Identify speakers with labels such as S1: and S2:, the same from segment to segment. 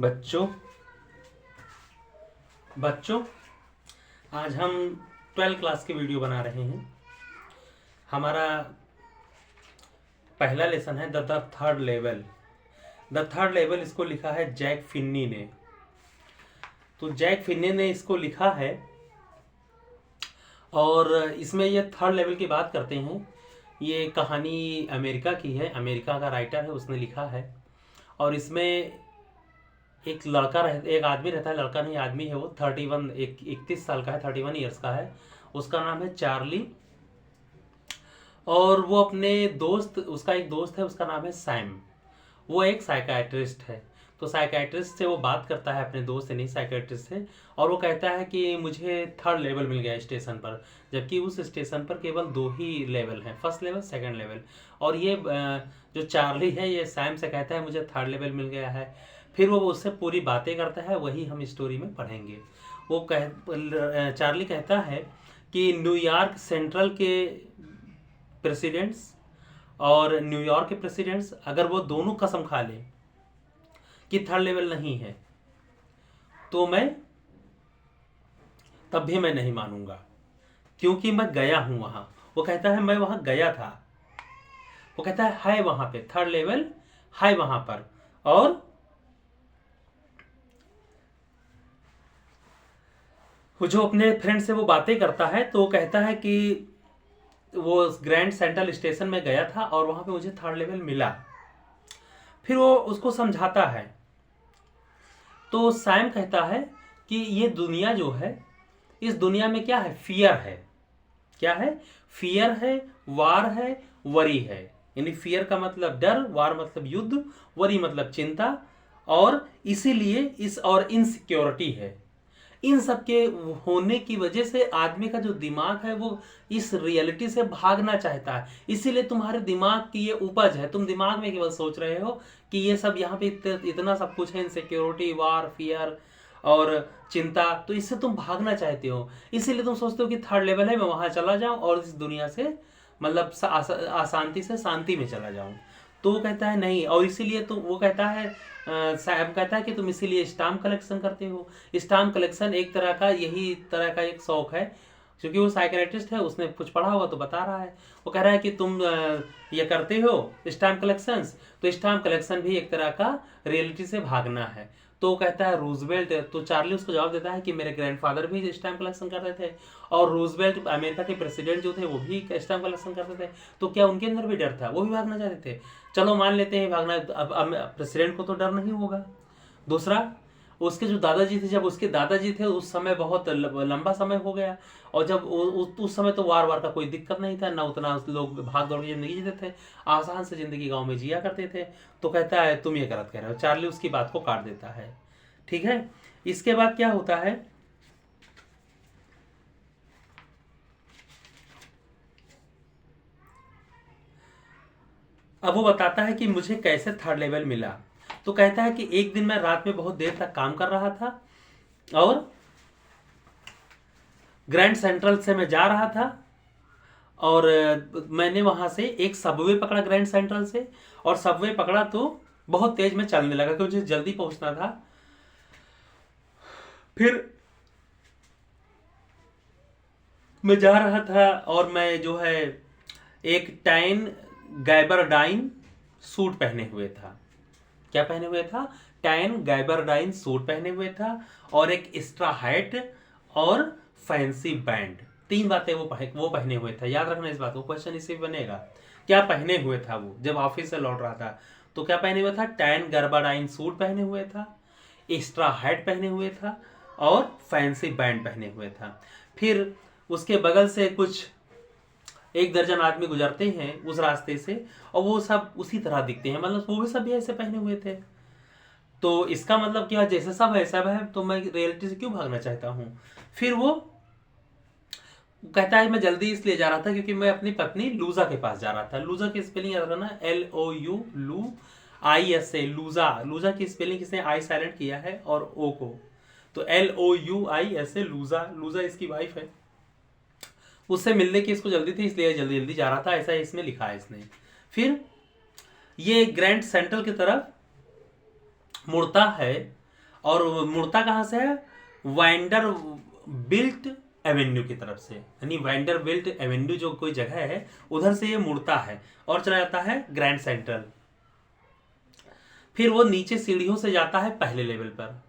S1: बच्चों बच्चों आज हम 12 क्लास की वीडियो बना रहे हैं। हमारा पहला लेसन है the third level. The third level इसको लिखा है जैक फिन्नी ने। तो जैक फिन्नी ने इसको लिखा है और इसमें ये थर्ड लेवल की बात करते हैं। ये कहानी अमेरिका की है, अमेरिका का राइटर है, उसने लिखा है। और इसमें एक आदमी रहता है, लड़का नहीं आदमी है वो। 31 साल का है, 31 ईयर्स का है। उसका नाम है चार्ली। और वो अपने उसका एक दोस्त है, उसका नाम है सैम। वो एक साइकाइट्रिस्ट है। तो साइकाइट्रिस्ट से वो बात करता है, अपने दोस्त से नहीं, साइकाइट्रिस्ट से। और वो कहता है कि मुझे थर्ड लेवल मिल गया स्टेशन पर, जबकि उस स्टेशन पर केवल 2 ही लेवल हैं, फर्स्ट लेवल, सेकंड लेवल। और ये जो चार्ली है, ये सैम से कहता है मुझे थर्ड लेवल मिल गया है। फिर वो उससे पूरी बातें करता है, वही हम स्टोरी में पढ़ेंगे। चार्ली कहता है कि न्यूयॉर्क सेंट्रल के प्रेसिडेंट्स और न्यूयॉर्क के प्रेसिडेंट्स अगर वो दोनों कसम खा लें कि थर्ड लेवल नहीं है, तो तब भी मैं नहीं मानूंगा, क्योंकि मैं गया हूं वहां। वो कहता है मैं वहां गया था। वो कहता है वहां पे थर्ड लेवल है वहां पर। और जो अपने फ्रेंड से वो बातें करता है, तो वो कहता है कि वो ग्रैंड सेंट्रल स्टेशन में गया था और वहां पे मुझे थर्ड लेवल मिला। फिर वो उसको समझाता है। तो सैम कहता है कि ये दुनिया जो है, इस दुनिया में क्या है, फियर है। क्या है? फियर है, वार है, वरी है। यानी फियर का मतलब डर, वार मतलब युद्ध, वरी मतलब चिंता, और इसीलिए और इनसिक्योरिटी है। इन सब के होने की वजह से आदमी का जो दिमाग है वो इस रियलिटी से भागना चाहता है। इसीलिए तुम्हारे दिमाग की ये उपज है, तुम दिमाग में केवल सोच रहे हो कि ये सब यहाँ पे इतना सब कुछ है, इनसिक्योरिटी, वार, फियर और चिंता, तो इससे तुम भागना चाहते हो। इसीलिए तुम सोचते हो कि थर्ड लेवल है, मैं वहां चला जाऊं और इस दुनिया से मतलब अशांति से शांति में चला जाऊं। तो वो कहता है नहीं, और इसीलिए तो वो कहता है, साहब कहता है कि तुम इसीलिए स्टाम्प कलेक्शन करते हो। स्टाम्प कलेक्शन एक तरह का, यही तरह का एक शौक है। क्योंकि वो साइकियाट्रिस्ट है, उसने कुछ पढ़ा हुआ तो बता रहा है। वो कह रहा है कि तुम ये करते हो स्टाम्प कलेक्शंस, तो स्टाम्प कलेक्शन भी एक तरह का रियलिटी से भागना है। तो वो कहता है रूजवेल्ट, तो चार्ली उसको जवाब देता है कि मेरे ग्रैंडफादर भी स्टाम्प कलेक्शन करते थे, और रूजवेल्ट अमेरिका के प्रेसिडेंट जो थे वो भी स्टाम्प कलेक्शन करते थे। तो क्या उनके अंदर भी डर था? वो भी भागना चाहते थे। चलो मान लेते हैं भागना, अब प्रेसिडेंट को तो डर नहीं होगा। दूसरा, उसके जो दादाजी थे, जब उसके दादाजी थे उस समय बहुत लंबा समय हो गया, और जब उस समय तो वार का कोई दिक्कत नहीं था ना, उतना लोग भाग दौड़ की जिंदगी जीते थे, आसान से जिंदगी गांव में जिया करते थे। तो कहता है तुम ये गलत कह रहे हो। चार्ली उसकी बात को काट देता है। ठीक है, इसके बाद क्या होता है, अब वो बताता है कि मुझे कैसे थर्ड लेवल मिला। तो कहता है कि एक दिन मैं रात में बहुत देर तक काम कर रहा था और ग्रैंड सेंट्रल से मैं जा रहा था, और मैंने वहां से एक सबवे पकड़ा ग्रैंड सेंट्रल से, और सबवे पकड़ा तो बहुत तेज में चलने लगा क्योंकि मुझे जल्दी पहुंचना था। फिर मैं जा रहा था और मैं जो है एक टैन गैबरडाइन सूट पहने हुए था। क्या पहने हुए था? टैन गैबरडाइन सूट पहने हुए था, और एक एक्स्ट्रा हैट और फैंसी बैंड। 3 बातें वो पहने हुए था। याद रखना इस बात को, क्वेश्चन इसी पे बनेगा। क्या पहने हुए था वो जब ऑफिस से लौट रहा था? तो क्या पहने हुए था? टैन गैबरडाइन सूट पहने हुए था, एक्स्ट्रा हैट पहने हुए था, और फैंसी बैंड पहने हुए था। फिर उसके बगल से कुछ 1 दर्जन आदमी गुजरते हैं उस रास्ते से, और वो सब उसी तरह दिखते हैं, मतलब वो भी सब ऐसे पहने हुए थे। तो इसका मतलब क्या, जैसे सब है सब है, तो मैं रियलिटी से क्यों भागना चाहता हूँ? फिर वो कहता है मैं जल्दी इसलिए जा रहा था क्योंकि मैं अपनी पत्नी लूजा के पास जा रहा था। लूजा की स्पेलिंग याद रखना, LOU, लू, ISA, लूजा। लूजा की स्पेलिंग किसने आई साइलेंट किया है और ओ को, तो LOUISA, लूजा। लूजा इसकी वाइफ है। उससे मिलने की इसको जल्दी थी, इसलिए जल्दी जल्दी जा रहा था, ऐसा इसमें लिखा है इसने। फिर ये ग्रैंड सेंट्रल की तरफ मुड़ता है और मुड़ता कहाँ से है? वैंडर बिल्ट एवेन्यू की तरफ से, यानी वैंडर बिल्ट एवेन्यू जो कोई जगह है उधर से ये मुड़ता है और चला जाता है ग्रैंड सेंट्रल। फिर वो नीचे सीढ़ियों से जाता है पहले लेवल पर।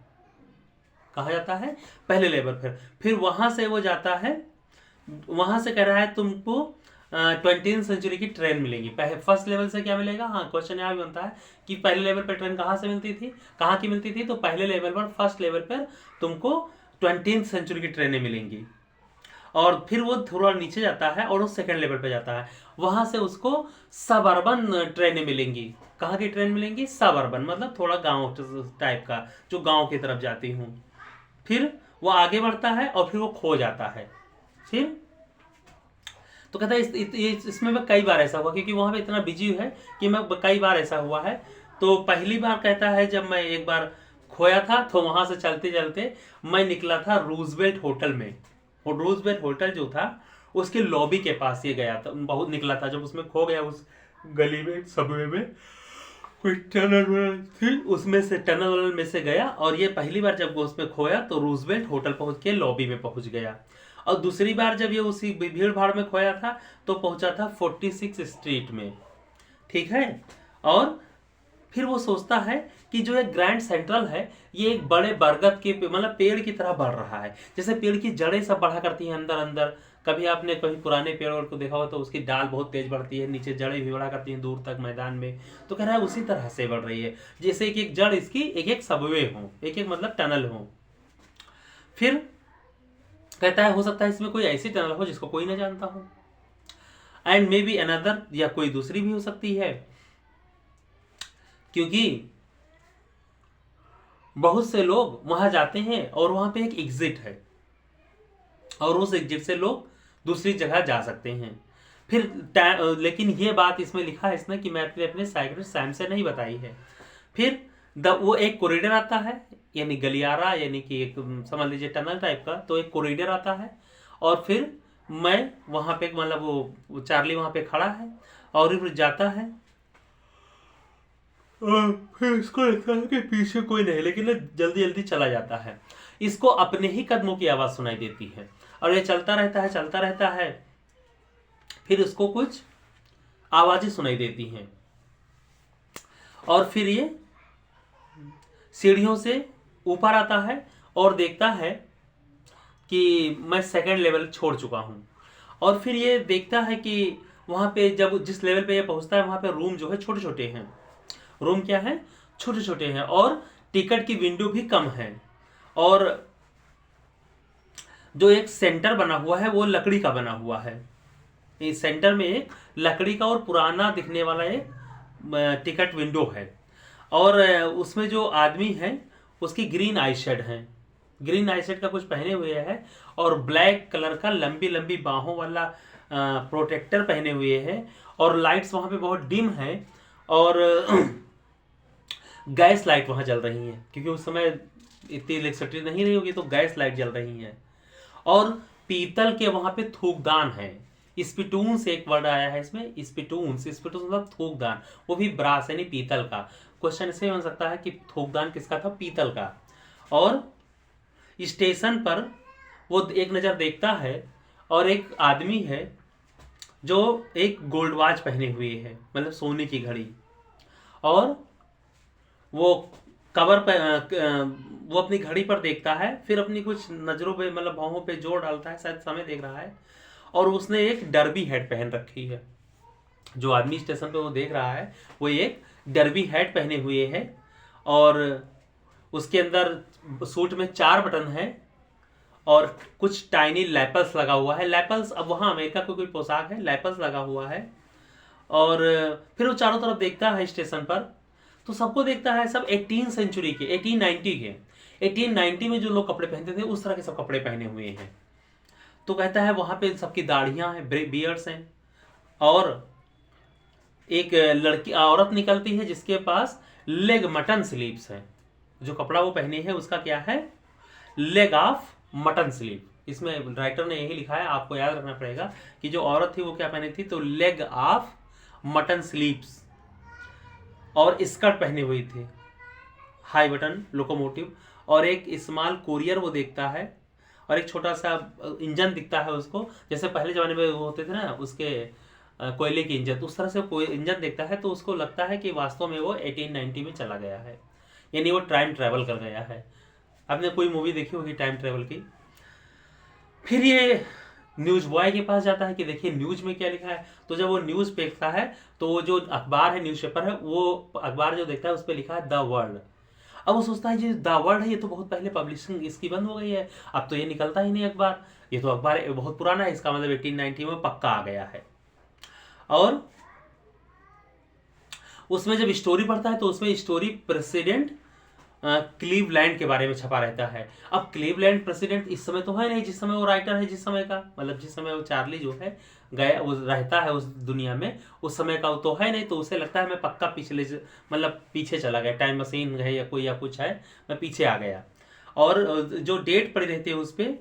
S1: कहा जाता है? पहले लेवल पर। फिर वहां से वो जाता है, वहां से कह रहा है तुमको 20वीं सेंचुरी की ट्रेन मिलेगी। फर्स्ट लेवल से क्या मिलेगा? हाँ, क्वेश्चन यहाँ भी बनता है कि पहले लेवल पर ट्रेन कहाँ से मिलती थी, कहाँ की मिलती थी? तो पहले लेवल पर, फर्स्ट लेवल पर तुमको 20वीं सेंचुरी की ट्रेनें मिलेंगी। और फिर वो थोड़ा नीचे जाता है और वो सेकंड लेवल पे जाता है, वहां से उसको सब अर्बन ट्रेनें मिलेंगी। कहाँ की ट्रेन मिलेंगी? सब अर्बन, मतलब थोड़ा गांव टाइप का, जो गांव की तरफ जाती हूँ। फिर वो आगे बढ़ता है और फिर वो खो जाता है। फिर तो कहता है इसमें मैं कई बार ऐसा हुआ, क्योंकि वहां पे इतना बिजी है कि मैं कई बार ऐसा हुआ है। तो पहली बार कहता है जब मैं एक बार खोया था तो वहां से चलते चलते मैं निकला था रूजवेल्ट होटल में। और रूजवेल्ट होटल जो था उसके लॉबी के पास ये गया था, बहुत निकला था जब उसमें खो गया उस गली में, सबवे में कोई टनल थी, उसमें से टनल में से गया। और ये पहली बार जब वो उसमें खोया तो रूजवेल्ट होटल पहुंच के लॉबी में पहुंच गया। और दूसरी बार जब ये उसी भीड़ भाड़ में खोया था तो पहुंचा था 46 स्ट्रीट में। ठीक है। और फिर वो सोचता है कि जो एक ग्रैंड सेंट्रल है ये एक बड़े बरगद के मतलब पेड़ की तरह बढ़ रहा है, जैसे पेड़ की जड़ें सब बढ़ा करती हैं अंदर अंदर। कभी आपने कहीं पुराने पेड़ को देखा हो तो उसकी डाल बहुत तेज बढ़ती है, नीचे जड़ें भी बढ़ा करती हैं दूर तक मैदान में। तो कह रहा है उसी तरह से बढ़ रही है, जैसे एक एक जड़ इसकी एक एक सबवे हो, एक एक मतलब टनल हो। फिर कहता है हो सकता है इसमें कोई ऐसी टनल हो जिसको कोई ना जानता हो, एंड मे बी अनदर, या कोई दूसरी भी हो सकती है, क्योंकि बहुत से लोग वहां जाते हैं और वहां पे एक एग्जिट है और उस एग्जिट से लोग दूसरी जगह जा सकते हैं। फिर लेकिन ये बात इसमें लिखा है इसने कि मैं अपने साइकिट्रिस्ट सैम से नहीं बताई है। फिर वो एक कॉरिडोर आता है, यानी गलियारा, यानी कि एक समझ लीजिए टनल टाइप का, तो एक कॉरिडोर आता है। और फिर मैं वहां पे मतलब वो चार्ली वहां पे खड़ा है और फिर जाता है और फिर इसको लगता है कि पीछे कोई नहीं, लेकिन जल्दी जल्दी चला जाता है। इसको अपने ही कदमों की आवाज सुनाई देती है और ये चलता रहता है चलता रहता है। फिर इसको कुछ आवाजें सुनाई देती हैं और फिर ये सीढ़ियों से ऊपर आता है और देखता है कि मैं सेकंड लेवल छोड़ चुका हूं। और फिर ये देखता है कि वहां पे जब जिस लेवल पे ये पहुंचता है वहां पे रूम जो है छोटे छोटे हैं। रूम क्या है? छोटे छोटे हैं और टिकट की विंडो भी कम है। और जो एक सेंटर बना हुआ है वो लकड़ी का बना हुआ है। इस सेंटर में एक लकड़ी का और पुराना दिखने वाला एक टिकट विंडो है। और उसमें जो आदमी है उसकी ग्रीन आई शेड है, ग्रीन आई शेड का कुछ पहने हुए है और ब्लैक कलर का लंबी लंबी बाहों वाला प्रोटेक्टर पहने हुए है। और लाइट्स वहां पे बहुत डिम है और गैस लाइट वहां जल रही है, क्योंकि उस समय इतनी इलेक्ट्रिसिटी नहीं रही होगी तो गैस लाइट जल रही है। और पीतल के वहां पे थूकदान है। स्पिटून से एक वर्ड आया है इसमें, स्पिटून मतलब थूकदान, वो भी ब्रास यानी पीतल का। क्वेश्चन इससे बन सकता है कि थूकदान किसका था? पीतल का। और स्टेशन पर वो एक नजर देखता है और एक आदमी है जो एक गोल्ड वॉच पहने हुए है, मतलब सोने की घड़ी। और वो कवर पे वो अपनी घड़ी पर देखता है, फिर अपनी कुछ नजरों पे मतलब भावों पे जोर डालता है, शायद समय देख रहा है। और उसने एक डर्बी हैट पहन रखी है। जो आदमी स्टेशन पे वो देख रहा है वो एक डर्बी हैट पहने हुए है और उसके अंदर सूट में 4 बटन है और कुछ टाइनी लैपल्स लगा हुआ है। लैपल्स, अब वहां अमेरिका को कोई पोशाक है, लैपल्स लगा हुआ है। और फिर वो चारों तरफ देखता है स्टेशन पर, तो सबको देखता है, सब 18 सेंचुरी के, 1890 के, 1890 में जो लोग कपड़े पहनते थे उस तरह के सब कपड़े पहने हुए हैं। तो कहता है वहां पे सबकी दाढ़ियां हैं, बियर्ड्स हैं। और एक लड़की औरत निकलती है जिसके पास लेग मटन स्लीव्स है। जो कपड़ा वो पहने है उसका क्या है? Leg of mutton sleeve. इसमें राइटर ने यही लिखा है, आपको याद रखना पड़ेगा कि जो औरत थी वो क्या पहनी थी, तो लेग ऑफ मटन स्लीव्स और स्कर्ट पहनी हुई थी, हाई बटन लोकोमोटिव। और एक स्मॉल कोरियर वो देखता है, और एक छोटा सा इंजन दिखता है उसको, जैसे पहले ज़माने में वो होते थे ना उसके कोयले की इंजन, तो उस तरह से कोई इंजन देखता है, तो उसको लगता है कि वास्तव में वो 1890 में चला गया है, यानी वो टाइम ट्रैवल कर गया है। आपने कोई मूवी देखी होगी टाइम ट्रैवल की। फिर ये न्यूज बॉय के पास जाता है कि देखिए न्यूज में क्या लिखा है। तो जब वो न्यूज देखता है तो वो जो अखबार है, न्यूज़पेपर है, वो अखबार जो देखता है उस पर लिखा है द वर्ल्ड। अब वो सोचता है ये द वर्ल्ड है, ये तो बहुत पहले पब्लिशिंग इसकी बंद हो गई है, अब तो ये निकलता ही नहीं अखबार, ये तो अखबार बहुत पुराना है, इसका मतलब 1890 में पक्का आ गया है। और उसमें जब स्टोरी पढ़ता है तो उसमें स्टोरी प्रेसिडेंट क्लीवलैंड के बारे में छपा रहता है। अब क्लीवलैंड प्रेसिडेंट इस समय तो है नहीं जिस समय वो राइटर है, जिस समय का मतलब जिस समय वो चार्ली जो है गया वो रहता है उस दुनिया में, उस समय का वो तो है नहीं, तो उसे लगता है मैं पक्का पिछले मतलब पीछे चला गया, टाइम मशीन है या कोई या कुछ है, मैं पीछे आ गया। और जो डेट पड़ी रहती है उस पर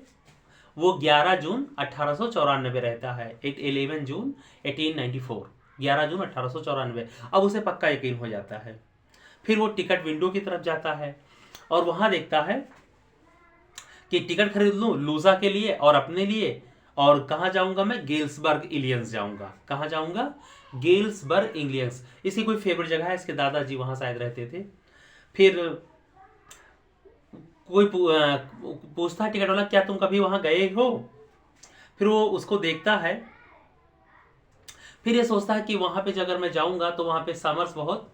S1: वो 11 जून 1894 रहता है, 11 जून 1894, 11 जून 1894। अब उसे पक्का यकीन हो जाता है। फिर वो टिकट विंडो की तरफ जाता है और वहां देखता है कि टिकट खरीद लूं लूजा के लिए और अपने लिए, और कहाँ जाऊंगा मैं, गेल्सबर्ग इलियंस जाऊंगा। कहाँ जाऊंगा, गेल्सबर्ग इलियंस, इसकी कोई फेवरेट जगह है, इसके दादाजी वहां शायद रहते थे। फिर कोई पूछता है टिकट वाला क्या तुम कभी वहां गए हो। फिर वो उसको देखता है, फिर ये सोचता है कि वहां पे अगर मैं जाऊंगा तो वहां पे समर्स बहुत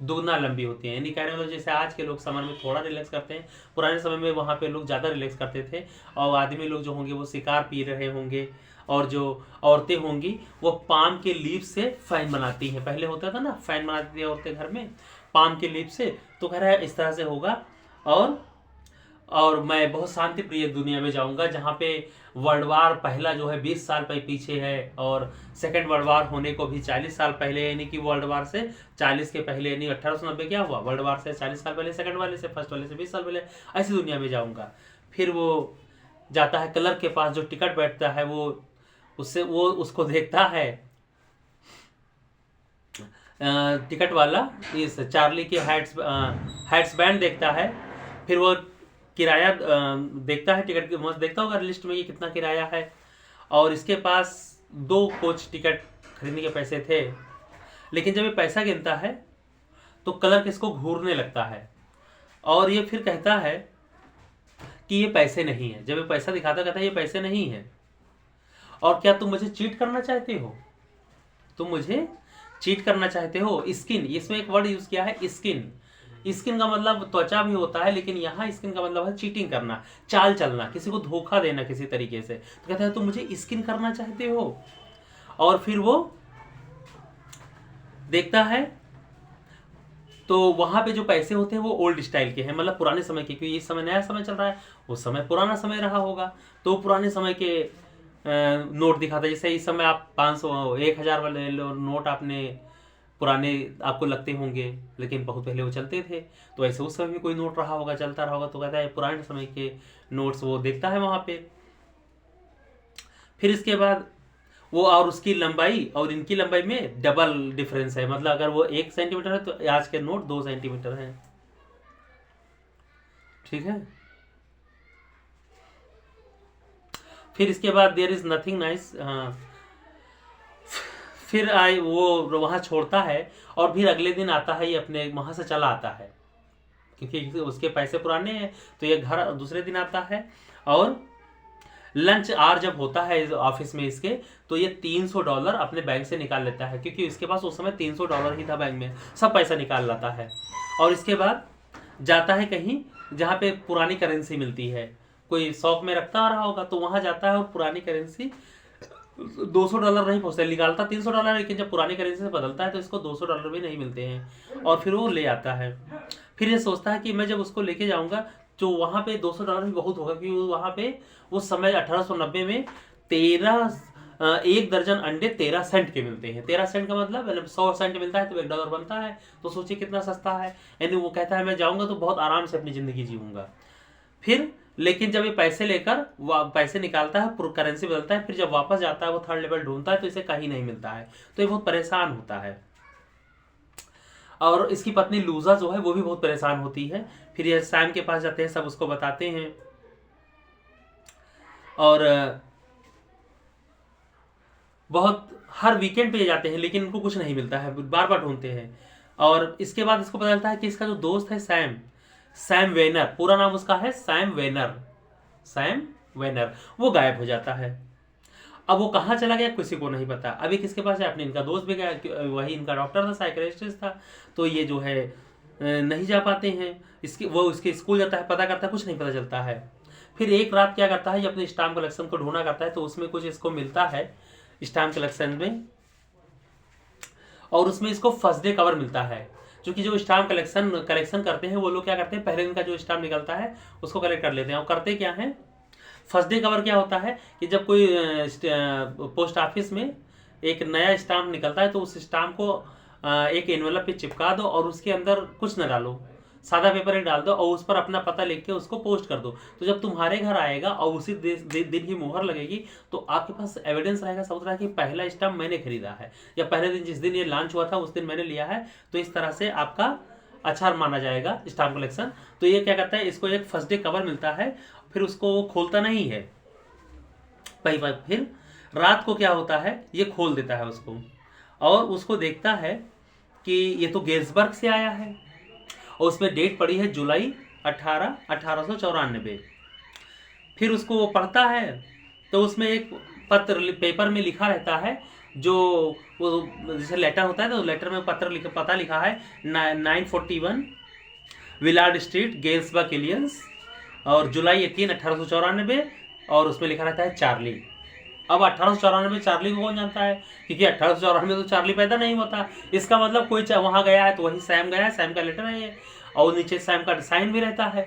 S1: दुगना लंबी होती है, यानी कह रहे हो जैसे आज के लोग समर में थोड़ा रिलैक्स करते हैं, पुराने समय में वहाँ पे लोग ज़्यादा रिलैक्स करते थे। और आदमी लोग जो होंगे वो शिकार पी रहे होंगे, और जो औरतें होंगी वो पाम के लीफ से फैन बनाती हैं। पहले होता था ना फैन बनाती थी औरतें घर में पाम के लीफ से, तो कह रहा है इस तरह से होगा। और मैं बहुत शांति प्रिय दुनिया में जाऊंगा जहाँ पे वर्ल्ड वार पहला जो है 20 साल पीछे है, और सेकंड वर्ल्ड वार होने को भी 40 साल पहले, यानी कि वर्ल्ड वार से 40 के पहले, यानी 1890 क्या हुआ, वर्ल्ड वार से 40 साल पहले, सेकंड वाले से, फर्स्ट वाले से 20 साल पहले, ऐसी दुनिया में जाऊंगा। फिर वो जाता है क्लर्क के पास जो टिकट बैठता है, वो उसको देखता है टिकट वाला इस चार्ली के हैट्स बैंड देखता है। फिर वो किराया देखता है, टिकट मस्त देखता होगा लिस्ट में ये कितना किराया है, और इसके पास 2 कोच टिकट खरीदने के पैसे थे। लेकिन जब ये पैसा गिनता है तो क्लर्क इसको घूरने लगता है, और ये फिर कहता है कि ये पैसे नहीं है। जब ये पैसा दिखाता कहता है ये पैसे नहीं है, और क्या तुम मुझे चीट करना चाहते हो, तुम मुझे चीट करना चाहते हो। स्किन, इसमें एक वर्ड यूज किया है स्किन। स्किन का मतलब त्वचा भी होता है, लेकिन यहाँ स्किन का मतलब है चीटिंग करना, चाल चलना, किसी को धोखा देना किसी तरीके से। तो कहता है तुम मुझे स्किन करना चाहते हो। और फिर वो देखता है तो वहां पे जो पैसे होते हैं वो ओल्ड स्टाइल के हैं, मतलब पुराने समय के, क्योंकि इस समय नया समय चल रहा है, उस समय पुराना समय रहा होगा, तो पुराने समय के नोट दिखाता है। जैसे इस समय आप 500 1000 वाले नोट आपने पुराने आपको लगते होंगे, लेकिन बहुत पहले वो चलते थे, तो ऐसे उस समय भी कोई नोट रहा होगा, चलता रहा होगा, तो कहता है पुराने समय के नोट्स वो देखता है वहां पे। फिर इसके बाद वो और उसकी लंबाई और इनकी लंबाई में डबल डिफरेंस है, मतलब अगर वो 1 सेंटीमीटर है तो आज के नोट 2 सेंटीमीटर है। ठीक है। फिर इसके बाद देयर इज नथिंग नाइस, फिर आए वो वहां छोड़ता है, और फिर अगले दिन आता है, ये अपने वहां से चला आता है क्योंकि उसके पैसे पुराने हैं, तो ये घर दूसरे दिन आता है। और लंच आवर जब होता है ऑफिस में इसके, तो ये $300 अपने बैंक से निकाल लेता है, क्योंकि इसके पास उस समय $300 ही था बैंक में, सब पैसा निकाल लाता है। और इसके बाद जाता है कहीं जहाँ पे पुरानी करेंसी मिलती है, कोई शौक में रखता आ रहा होगा, तो वहां जाता है और पुरानी करेंसी $200 नहीं पहुंचता, निकालता $300, लेकिन जब पुरानी करेंसी से बदलता है तो इसको $200 भी नहीं मिलते हैं, और फिर वो ले आता है। फिर ये सोचता है कि मैं जब उसको लेके जाऊंगा तो वहां पे $200 भी बहुत होगा, क्योंकि वहां पे उस समय 1890 में 1 दर्जन अंडे 13 सेंट के मिलते हैं। 13 सेंट का मतलब 100 सेंट मिलता है तो $1 बनता है, तो सोचिए कितना सस्ता है। यानी वो कहता है मैं जाऊंगा तो बहुत आराम से अपनी जिंदगी जीऊंगा। फिर लेकिन जब ये पैसे लेकर पैसे निकालता है, करेंसी बदलता है, फिर जब वापस जाता है वो 3rd लेवल ढूंढता है तो इसे कहीं नहीं मिलता है, तो ये बहुत परेशान होता है। और इसकी पत्नी लूजा जो है वो भी बहुत परेशान होती है। फिर ये सैम के पास जाते हैं, सब उसको बताते हैं और बहुत हर वीकेंड पे जाते हैं, लेकिन इनको कुछ नहीं मिलता है, बार बार ढूंढते हैं। और इसके बाद इसको पता चलता है कि इसका जो दोस्त है सैम, सैम वेनर, पूरा नाम उसका है सैम वेनर, सैम वेनर, वो गायब हो जाता है। अब वो कहाँ चला गया किसी को नहीं पता। अभी किसके पास है, अपने इनका दोस्त भी गया, वही इनका डॉक्टर था, साइकियाट्रिस्ट था, तो ये जो है नहीं जा पाते हैं। वो उसके स्कूल जाता है, पता करता है, कुछ नहीं पता चलता है। फिर एक रात क्या करता है, ये अपने स्टाम्प कलेक्शन को ढूंढा करता है, तो उसमें कुछ इसको मिलता है स्टाम्प कलेक्शन में, और उसमें इसको फर्स्ट डे कवर मिलता है। क्योंकि जो स्टाम्प कलेक्शन करते हैं वो लोग क्या करते हैं, पहले दिन का जो स्टाम्प निकलता है उसको कलेक्ट कर लेते हैं। और करते क्या है, फर्स्ट डे कवर क्या होता है कि जब कोई पोस्ट ऑफिस में एक नया स्टाम्प निकलता है तो उस स्टाम्प को एक एनवेलप पे चिपका दो और उसके अंदर कुछ न डालो, सादा पेपर एक डाल दो और उस पर अपना पता लिख के उसको पोस्ट कर दो। तो जब तुम्हारे घर आएगा और उसी दिन की मुहर लगेगी तो आपके पास एविडेंस रहेगा, सबूत रहेगा कि पहला स्टाम्प मैंने खरीदा है, या पहले दिन जिस दिन ये लॉन्च हुआ था उस दिन मैंने लिया है। तो इस तरह से आपका अच्छा माना जाएगा स्टाम्प कलेक्शन। तो ये क्या करता है, इसको एक फर्स्ट डे कवर मिलता है, फिर उसको वो खोलता नहीं है। फिर रात को क्या होता है, ये खोल देता है उसको और उसको देखता है कि ये तो गेल्सबर्ग से आया है और उसमें डेट पड़ी है जुलाई 18, 1894। फिर उसको वो पढ़ता है तो उसमें एक पत्र पेपर में लिखा रहता है, जो वो जैसे लेटर होता है तो लेटर में पता लिखा है 941 विलार्ड स्ट्रीट, गेल्सबर्ग, इलियंस, और जुलाई 18, 1894, और उसमें लिखा रहता है चार्ली। अब 1894 में चार्ली को कौन जानता है, क्योंकि 1894 में तो चार्ली पैदा नहीं होता। इसका मतलब कोई वहां गया है तो वही सैम गया है, सैम का लेटर है ये, और नीचे सैम का साइन भी रहता है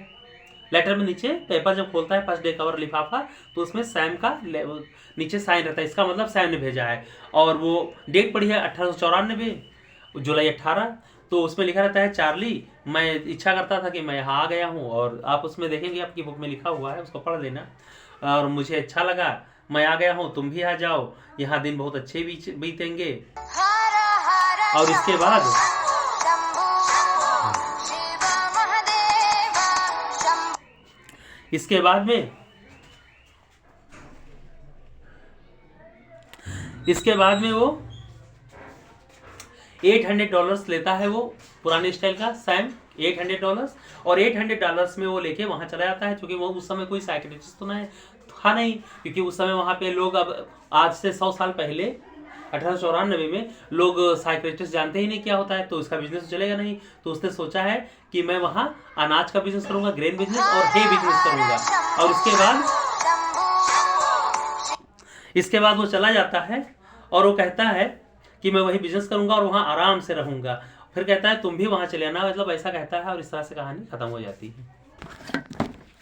S1: लेटर में। नीचे पेपर जब खोलता है फर्स्ट डे कवर लिफाफा तो उसमें सैम का नीचे साइन रहता है, इसका मतलब सैम ने भेजा है। और वो डेट पड़ी है 1894 जुलाई 18, तो उसमें लिखा रहता है चार्ली, मैं इच्छा करता था कि मैं यहाँ आ गया हूँ, और आप उसमें देखेंगे आपकी बुक में लिखा हुआ है, उसको पढ़ लेना। और मुझे अच्छा लगा, मैं आ गया हूँ, तुम भी आ जाओ, यहाँ दिन बहुत अच्छे बीतेंगे। और इसके बाद में वो $800 लेता है, वो पुराने स्टाइल का सैम, $800, और $800 में वो लेके वहां चला जाता है। क्योंकि वो उस समय कोई साइकियाट्रिस्ट तो था नहीं, क्योंकि उस समय वहां पे लोग, अब आज से 100 साल पहले 1894 में लोग साइकियाट्रिस्ट जानते ही नहीं क्या होता है, तो इसका बिजनेस चलेगा नहीं। तो उसने सोचा है कि मैं वहां अनाज का बिजनेस करूंगा, ग्रेन बिजनेस और हे बिजनेस करूंगा। और इसके बाद वो चला जाता है और वो कहता है कि मैं वही बिजनेस करूंगा और वहां आराम से रहूंगा। फिर कहता है तुम भी वहां चले आना, मतलब ऐसा कहता है, और इस तरह से कहानी खत्म हो जाती है।